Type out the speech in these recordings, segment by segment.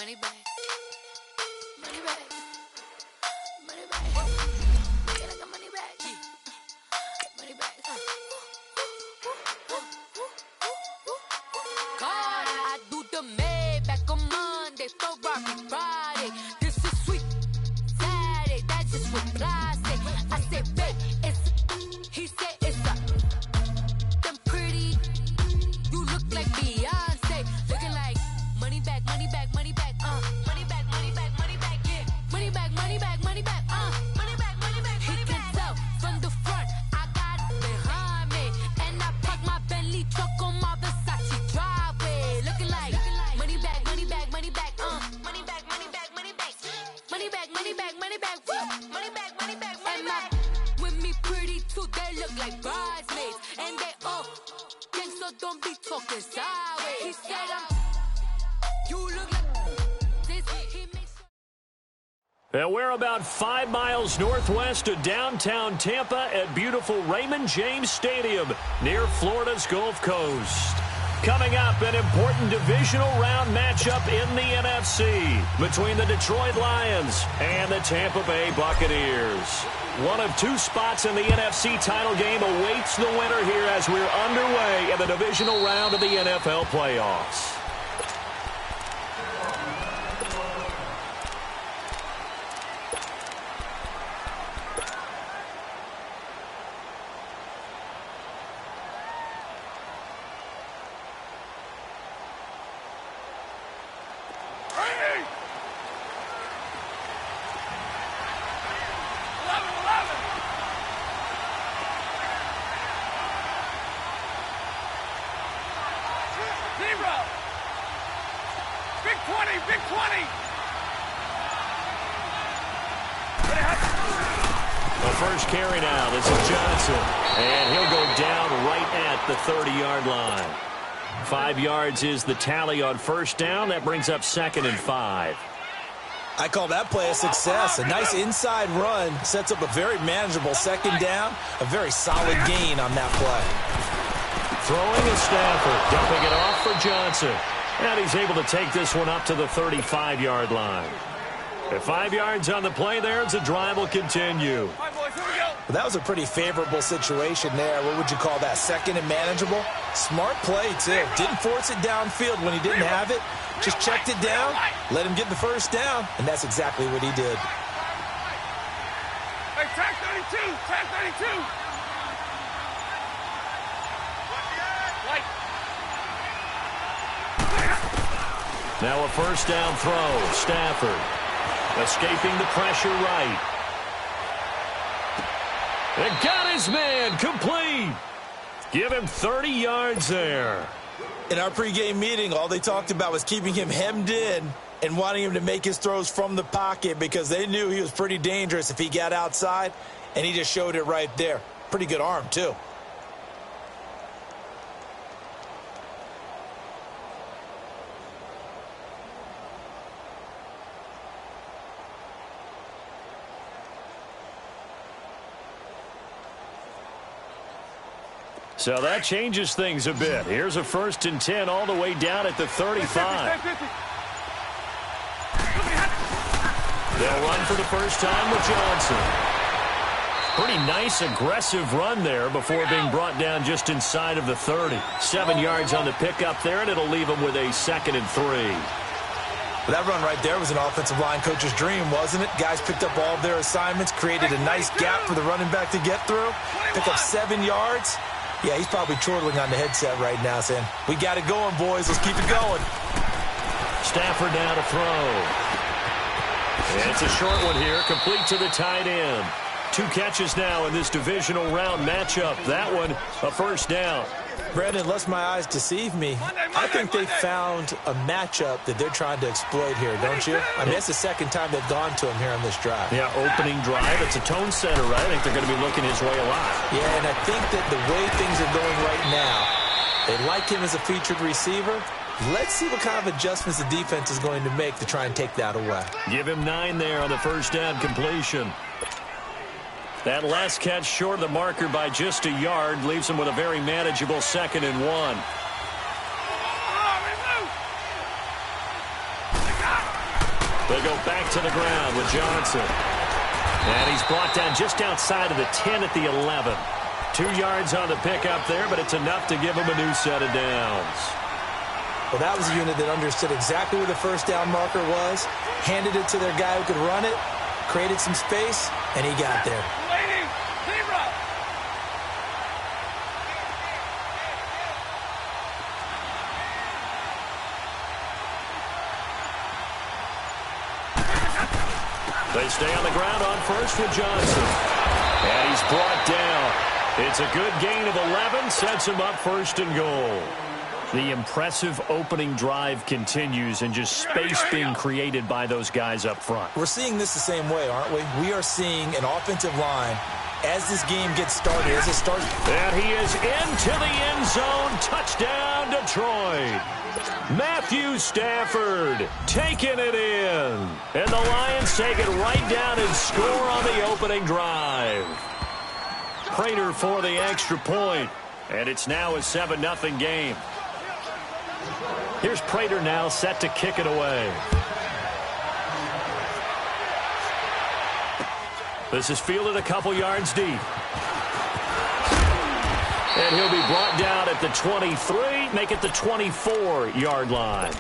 money back. Money back. Money back. Get like a money back. Money back. God, I do the Maybach on Monday, Ferrari Friday. This is sweet Saturday. That's just what I say. I say, babe, it's. He said it's a. Them pretty. You look like Beyonce. Looking like money back, money back, money back. Money back, money back, money back. Yeah. Money back, money back, money back. Money back, money back, money back. He can tell from the front. I got it behind me, and I park my Bentley truck on my Versace driveway. Looking like money back, money back, money back. Money back, money back, money back. Money back, money back, money back. Money back, money back, money back. With me pretty too, they look like bridesmaids, and they all gangsta, don't be talking sideways. He said you look like this. He makes And we're about 5 miles northwest of downtown Tampa at beautiful Raymond James Stadium near Florida's Gulf Coast. Coming up, an important divisional round matchup in the NFC between the Detroit Lions and the Tampa Bay Buccaneers. One of two spots in the NFC title game awaits the winner here as we're underway in the divisional round of the NFL playoffs. Big 20, big 20. The first carry now, this is Johnson. And he'll go down right at the 30-yard line. 5 yards is the tally on first down. That brings up 2nd and 5. I call that play a success. A nice inside run sets up a very manageable second down. A very solid gain on that play. Throwing is Stafford, dumping it off for Johnson. And he's able to take this one up to the 35-yard line. At 5 yards on the play there, the drive will continue. All right, boys, here we go. Well, that was a pretty favorable situation there. What would you call that? Second and manageable? Smart play, too. Didn't force it downfield when he didn't have it. Just checked it down, let him get the first down, and that's exactly what he did. Hey, tag 32, tag 32. Right. Now a first down throw. Stafford escaping the pressure right. And got his man complete. Give him 30 yards there. In our pregame meeting, all they talked about was keeping him hemmed in and wanting him to make his throws from the pocket because they knew he was pretty dangerous if he got outside, and he just showed it right there. Pretty good arm, too. So that changes things a bit. Here's a 1st and 10 all the way down at the 35. They'll run for the first time with Johnson. Pretty nice, aggressive run there before being brought down just inside of the 30. 7 yards on the pickup there, and it'll leave them with a 2nd and 3. Well, that run right there was an offensive line coach's dream, wasn't it? Guys picked up all of their assignments, created a nice gap for the running back to get through, pick up 7 yards. Yeah, he's probably chortling on the headset right now saying, we got it going, boys. Let's keep it going. Stafford now to throw. And it's a short one here, complete to the tight end. 2 catches now in this divisional round matchup. That one, a first down. Brandon, lest my eyes deceive me, I think they found a matchup that they're trying to exploit here, don't you? I mean, it's the second time they've gone to him here on this drive. Yeah, opening drive. It's a tone setter, right? I think they're going to be looking his way a lot. Yeah, and I think that the way things are going right now, they like him as a featured receiver. Let's see what kind of adjustments the defense is going to make to try and take that away. Give him 9 there on the first down completion. That last catch short of the marker by just a yard leaves him with a very manageable 2nd and 1. They go back to the ground with Johnson. And he's brought down just outside of the 10 at the 11. 2 yards on the pickup there, but it's enough to give him a new set of downs. Well, that was a unit that understood exactly where the first down marker was, handed it to their guy who could run it, created some space, and he got there. They stay on the ground on first with Johnson. And he's brought down. It's a good gain of 11, sets him up first and goal. The impressive opening drive continues, and just space being created by those guys up front. We're seeing this the same way, aren't we? We are seeing an offensive line as this game gets started, as it starts. And he is into the end zone. Touchdown, Detroit. Matthew Stafford taking it in. And the Lions take it right down and score on the opening drive. Prater for the extra point. And it's now a 7-0 game. Here's Prater now set to kick it away. This is fielded a couple yards deep. And he'll be brought down at the 23, make it the 24-yard line.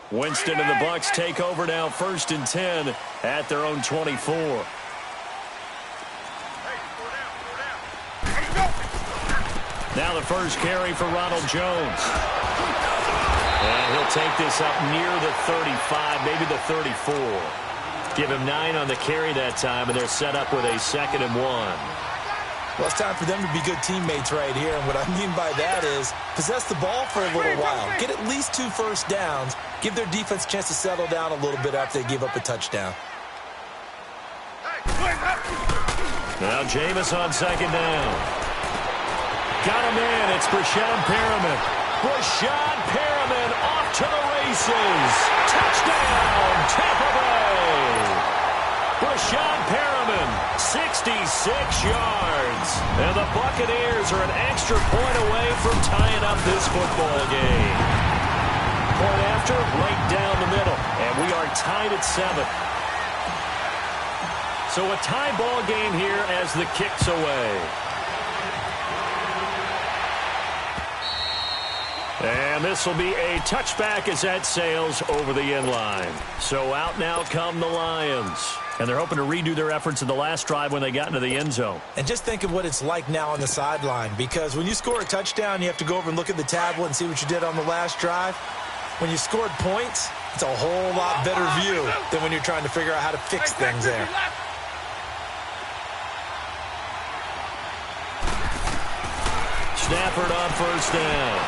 Winston and the Bucs take over now, 1st and 10 at their own 24. Now the first carry for Ronald Jones. And he'll take this up near the 35, maybe the 34. Give him 9 on the carry that time, and they're set up with a 2nd and 1. Well, it's time for them to be good teammates right here. And what I mean by that is possess the ball for a little while. Get at least 2 first downs. Give their defense a chance to settle down a little bit after they give up a touchdown. Now Jameis on 2nd down. Got him in. It's Brashad Perriman. Brashad Perriman off to the races. Touchdown, Tampa Bay. Brashad Perriman, 66 yards. And the Buccaneers are an extra point away from tying up this football game. Point after, right down the middle. And we are tied at 7. So a tie ball game here as the kick's away. And this will be a touchback as that sails over the end line. So out now come the Lions. And they're hoping to redo their efforts in the last drive when they got into the end zone. And just think of what it's like now on the sideline. Because when you score a touchdown, you have to go over and look at the tablet and see what you did on the last drive. When you scored points, it's a whole lot better view than when you're trying to figure out how to fix things there. Stafford on 1st down.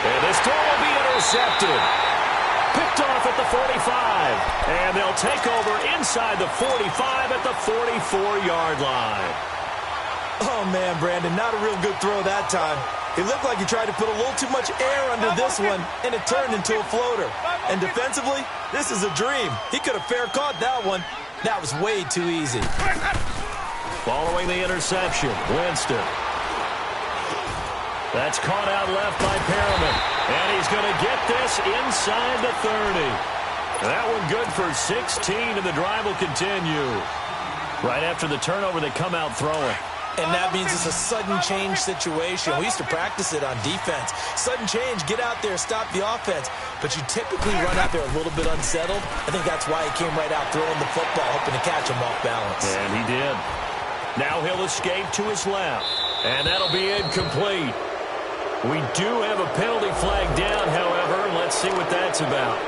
And this throw will be intercepted. Picked off at the 45. And they'll take over inside the 45 at the 44-yard line. Oh, man, Brandon, not a real good throw that time. It looked like he tried to put a little too much air under this one, and it turned into a floater. And defensively, this is a dream. He could have fair caught that one. That was way too easy. Following the interception, Winston. That's caught out left by Perriman. And he's going to get this inside the 30. That one good for 16, and the drive will continue. Right after the turnover, they come out throwing. And that means it's a sudden change situation. We used to practice it on defense. Sudden change, get out there, stop the offense. But you typically run out there a little bit unsettled. I think that's why he came right out throwing the football, hoping to catch him off balance. And he did. Now he'll escape to his left. And that'll be incomplete. We do have a penalty flag down, however. Let's see what that's about.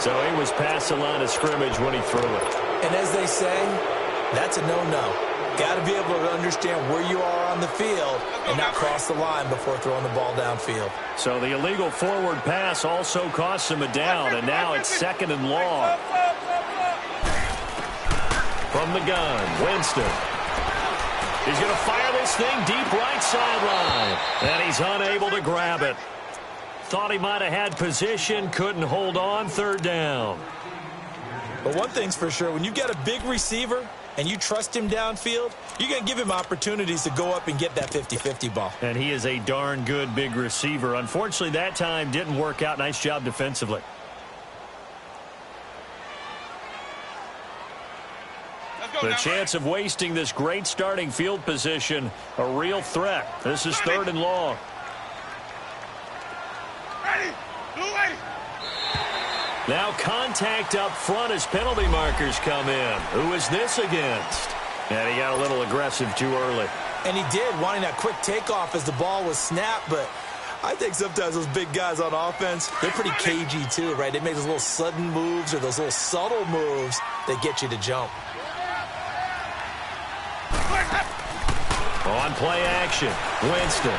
So he was past the line of scrimmage when he threw it. And as they say, that's a no-no. Got to be able to understand where you are on the field and not cross the line before throwing the ball downfield. So the illegal forward pass also costs him a down, and now it's 2nd and long. From the gun, Winston. He's going to fire this thing deep right sideline, and he's unable to grab it. Thought he might have had position, couldn't hold on, 3rd down. But one thing's for sure, when you get a big receiver and you trust him downfield, you're going to give him opportunities to go up and get that 50-50 ball. And he is a darn good big receiver. Unfortunately, that time didn't work out. Nice job defensively. The chance of wasting this great starting field position, a real threat. This is 3rd and long. Now contact up front as penalty markers come in. Who is this against? And he got a little aggressive too early. And he did, wanting that quick takeoff as the ball was snapped, but I think sometimes those big guys on offense, they're pretty cagey too, right? They make those little sudden moves or those little subtle moves that get you to jump. On play action, Winston.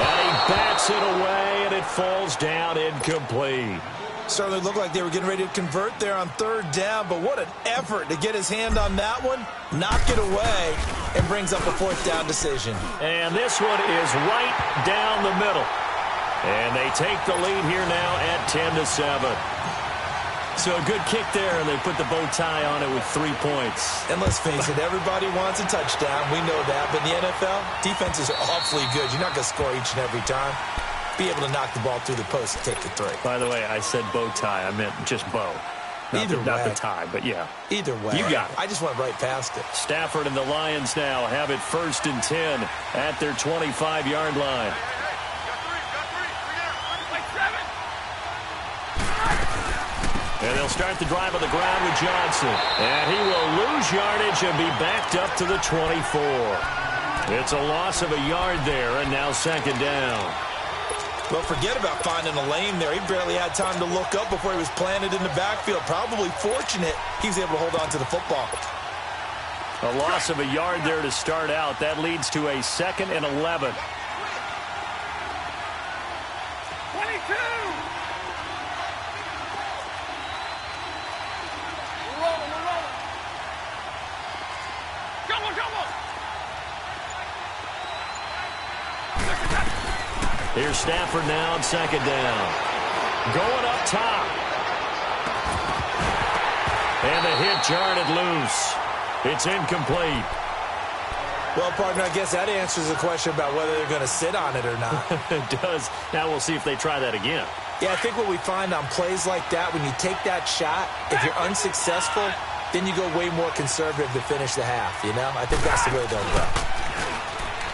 And he bats it away, and it falls down incomplete. Certainly looked like they were getting ready to convert there on 3rd down, but what an effort to get his hand on that one, knock it away, and brings up a 4th down decision. And this one is right down the middle. And they take the lead here now at 10-7. So a good kick there, and they put the bow tie on it with 3 points. And let's face it, everybody wants a touchdown. We know that. But in the NFL, defenses are awfully good. You're not going to score each and every time. Be able to knock the ball through the post and take the 3. By the way, I said bow tie. I meant just bow. Not the tie, but yeah. Either way. You got it. I just went right past it. Stafford and the Lions now have it 1st and 10 at their 25-yard line. And they'll start the drive on the ground with Johnson. And he will lose yardage and be backed up to the 24. It's a loss of a yard there, and now 2nd down. Well, forget about finding a lane there. He barely had time to look up before he was planted in the backfield. Probably fortunate he was able to hold on to the football. A loss of a yard there to start out. That leads to a 2nd and 11. 22! Here's Stafford now on 2nd down. Going up top. And the hit jarred loose. It's incomplete. Well, partner, I guess that answers the question about whether they're going to sit on it or not. It does. Now we'll see if they try that again. Yeah, I think what we find on plays like that, when you take that shot, if you're unsuccessful, then you go way more conservative to finish the half, you know? I think that's the way they'll go.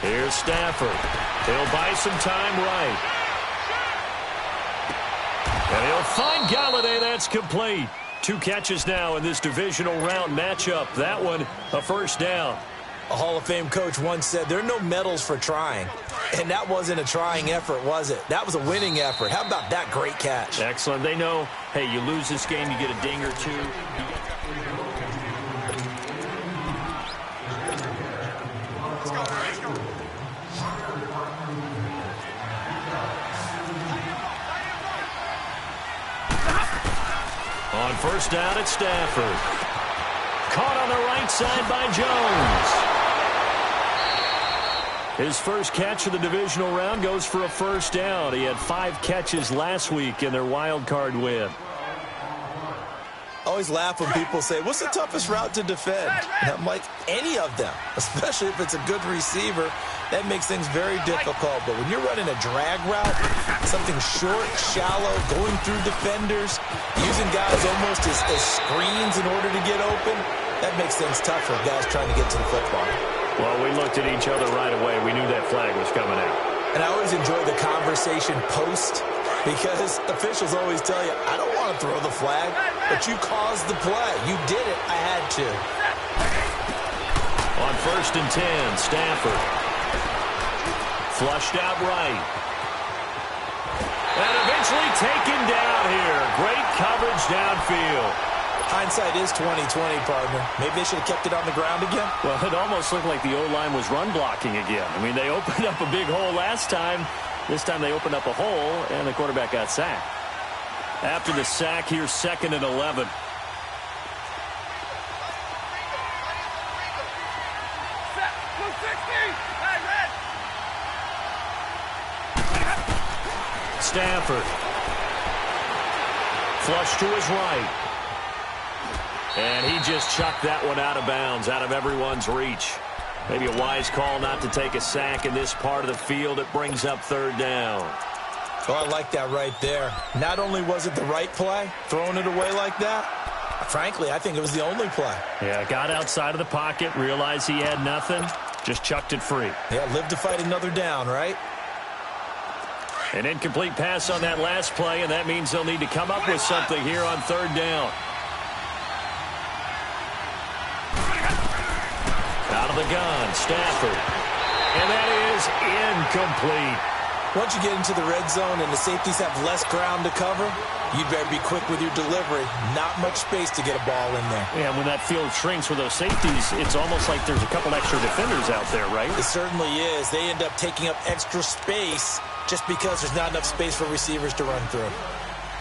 Here's Stafford. He'll buy some time right. And he'll find Galladay. That's complete. 2 catches now in this divisional round matchup. That one, a 1st down. A Hall of Fame coach once said, there are no medals for trying. And that wasn't a trying effort, was it? That was a winning effort. How about that great catch? Excellent. They know, hey, you lose this game, you get a ding or 2. On 1st down, it's Stafford. Caught on the right side by Jones. His first catch of the divisional round goes for a 1st down. He had 5 catches last week in their wild card win. I always laugh when people say, what's the toughest route to defend? And I'm like, any of them, especially if it's a good receiver. That makes things very difficult. But when you're running a drag route, something short, shallow, going through defenders, using guys almost as screens in order to get open, that makes things tough for guys trying to get to the football. Well, we looked at each other right away. We knew that flag was coming out. And I always enjoy the conversation post, because officials always tell you, I don't want to throw the flag, but you caused the play. You did it. I had to. On 1st and 10, Stafford. Flushed out right. And eventually taken down here. Great coverage downfield. Hindsight is 20/20, partner. Maybe they should have kept it on the ground again. Well, it almost looked like the O-line was run blocking again. I mean, they opened up a big hole last time. This time they opened up a hole, and the quarterback got sacked. After the sack, here's 2nd and 11. Stafford. Flush to his right. And he just chucked that one out of bounds, out of everyone's reach. Maybe a wise call not to take a sack in this part of the field. It brings up third down. Oh, I like that right there. Not only was it the right play, throwing it away like that, frankly, I think it was the only play. Yeah, got outside of the pocket, realized he had nothing, just chucked it free. Yeah, live to fight another down, right? An incomplete pass on that last play, and that means they'll need to come up with something here on third down. Out of the gun, Stafford. And that is incomplete. Once you get into the red zone and the safeties have less ground to cover, you'd better be quick with your delivery. Not much space to get a ball in there. Yeah, when that field shrinks with those safeties, it's almost like there's a couple extra defenders out there, right? It certainly is. They end up taking up extra space just because there's not enough space for receivers to run through.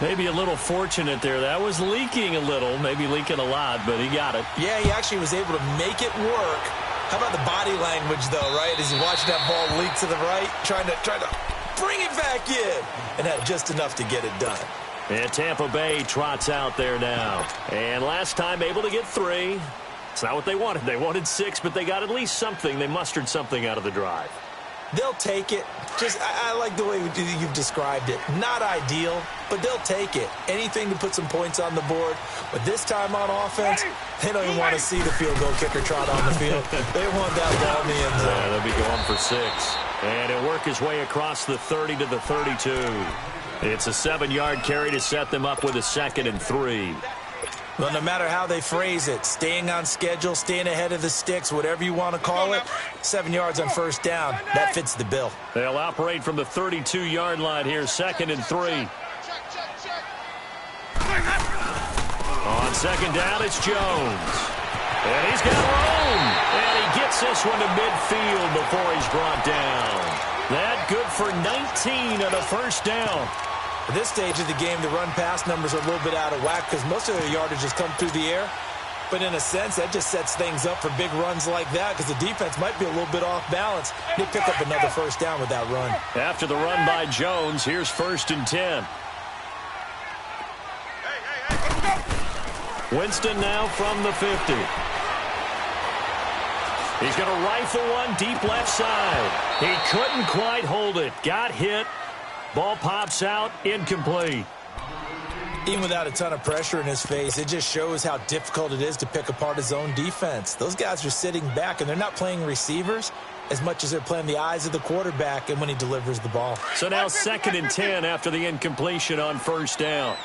Maybe a little fortunate there. That was leaking a little, maybe leaking a lot, but he got it. Yeah, he actually was able to make it work. How about the body language, though, right? As you watch that ball leak to the right, trying to bring it back in, and had just enough to get it done. And Tampa Bay trots out there now. And last time able to get 3. It's not what they wanted. They wanted 6, but they got at least something. They mustered something out of the drive. They'll take it. I like the way you've described it. Not ideal, but they'll take it. Anything to put some points on the board. But this time on offense, they don't even want to see the field goal kicker trot on the field. They want that ball in the end zone. Yeah, they'll be going for 6. And he'll work his way across the 30 to the 32. It's a 7-yard carry to set them up with a 2nd and 3. Well, no matter how they phrase it, staying on schedule, staying ahead of the sticks, whatever you want to call it, 7 yards on first down, that fits the bill. They'll operate from the 32-yard line here, 2nd and 3. On 2nd down, it's Jones. And he's got room. And he gets this one to midfield before he's brought down. That good for 19 on a first down. At this stage of the game, the run-pass numbers are a little bit out of whack because most of their yardage has come through the air. But in a sense, that just sets things up for big runs like that because the defense might be a little bit off balance. They pick up another first down with that run. After the run by Jones, here's 1st and 10. Winston now from the 50. He's going to rifle one deep left side. He couldn't quite hold it. Got hit. Ball pops out, incomplete. Even without a ton of pressure in his face, it just shows how difficult it is to pick apart his own defense. Those guys are sitting back, and they're not playing receivers as much as they're playing the eyes of the quarterback and when he delivers the ball. So now 2nd and 10 after the incompletion on first down.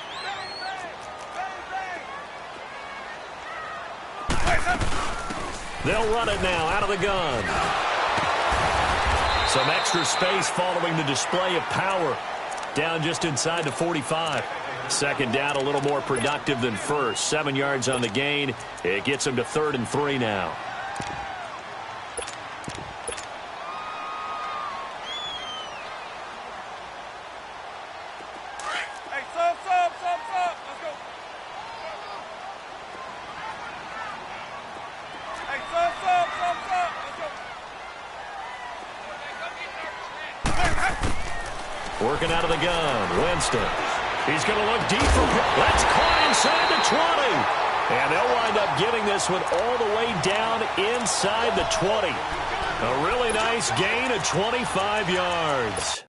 They'll run it now out of the gun. Some extra space following the display of power. Down just inside the 45. 2nd down, a little more productive than first. 7 yards on the gain. It gets him to 3rd and 3 now. Hey, sub. Let's go. Hey, sub. Let's go. Working out of the gun, Winston. He's going to look deep for... That's caught inside the 20. And they'll wind up getting this one all the way down inside the 20. A really nice gain of 25 yards.